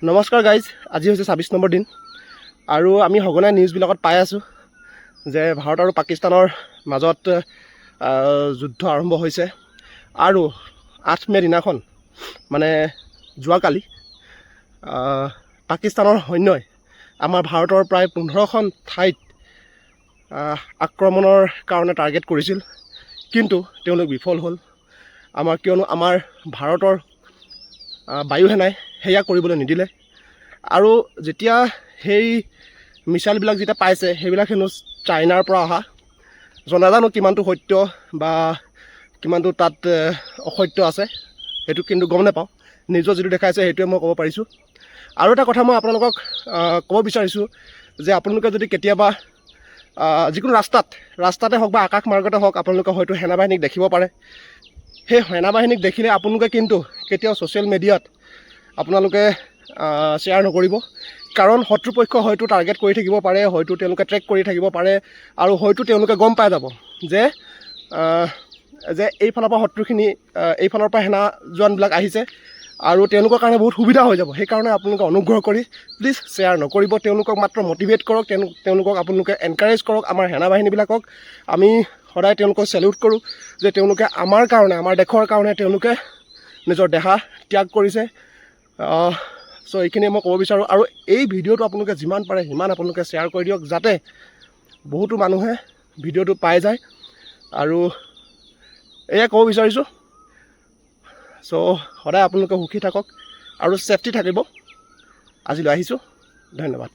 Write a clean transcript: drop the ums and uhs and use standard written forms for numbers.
নমস্কাৰ গাইজ, আজি হৈছে ২৬ নম্বৰ দিন আৰু আমি সঘনাই নিউজবিলাকত পাই আছোঁ যে ভাৰত আৰু পাকিস্তানৰ মাজত যুদ্ধ আৰম্ভ হৈছে আৰু ৮ মে' দিনাখন মানে যোৱাকালি পাকিস্তানৰ সৈন্যই আমাৰ ভাৰতৰ প্ৰায় ১৫খন ঠাইত আক্ৰমণৰ কাৰণে টাৰ্গেট কৰিছিল, কিন্তু তেওঁলোক বিফল হ'ল। কিয়নো আমাৰ ভাৰতৰ বায়ুসেনাই সেয়া কৰিবলৈ নিদিলে আৰু যেতিয়া সেই মিছাইলবিলাক যেতিয়া পাইছে সেইবিলাক হেনো চাইনাৰ পৰা অহা। নাজানো কিমানটো সত্য বা কিমানটো তাত অসত্য আছে, সেইটো কিন্তু গম নাপাওঁ। নিজৰ যিটো দেখাইছে সেইটোৱে মই ক'ব পাৰিছোঁ। আৰু এটা কথা মই আপোনালোকক ক'ব বিচাৰিছোঁ যে আপোনালোকে যদি কেতিয়াবা যিকোনো ৰাস্তাতে হওক বা আকাশ মাৰ্গতে হওক আপোনালোকে হয়তো সেনাবাহিনীক দেখিব পাৰে। সেই সেনাবাহিনীক দেখিলে আপোনালোকে কিন্তু কেতিয়াও ছ'চিয়েল মিডিয়াত আপোনালোকে শ্বেয়াৰ নকৰিব, কাৰণ শত্ৰুপক্ষ হয়তো টাৰ্গেট কৰি থাকিব পাৰে, হয়তো তেওঁলোকে ট্ৰেক কৰি থাকিব পাৰে আৰু হয়তো তেওঁলোকে গম পাই যাব যে এইফালৰ পৰা শত্ৰুখিনি এইফালৰ পৰা সেনা জোৱানবিলাক আহিছে আৰু তেওঁলোকৰ কাৰণে বহুত সুবিধা হৈ যাব। সেইকাৰণে আপোনালোকে অনুগ্ৰহ কৰি প্লিজ শ্বেয়াৰ নকৰিব। তেওঁলোকক মাত্ৰ মটিভেট কৰক, তেওঁলোকক আপোনালোকে এনকাৰেজ কৰক। আমাৰ সেনাবাহিনীবিলাকক আমি সদায় তেওঁলোকক চেলিউট কৰোঁ যে তেওঁলোকে আমাৰ কাৰণে, আমাৰ দেশৰ কাৰণে তেওঁলোকে নিজৰ দেহা ত্যাগ কৰিছে। চ' এইখিনিয়ে মই ক'ব বিচাৰোঁ। আৰু এই ভিডিঅ'টো আপোনালোকে যিমান পাৰে সিমান আপোনালোকে শ্বেয়াৰ কৰি দিয়ক, যাতে বহুতো মানুহে ভিডিঅ'টো পাই যায়। আৰু এয়াই ক'ব বিচাৰিছোঁ। চ' সদায় আপোনালোকে সুখী থাকক আৰু ছেফটি থাকিব। আজিলৈ আহিছোঁ, ধন্যবাদ।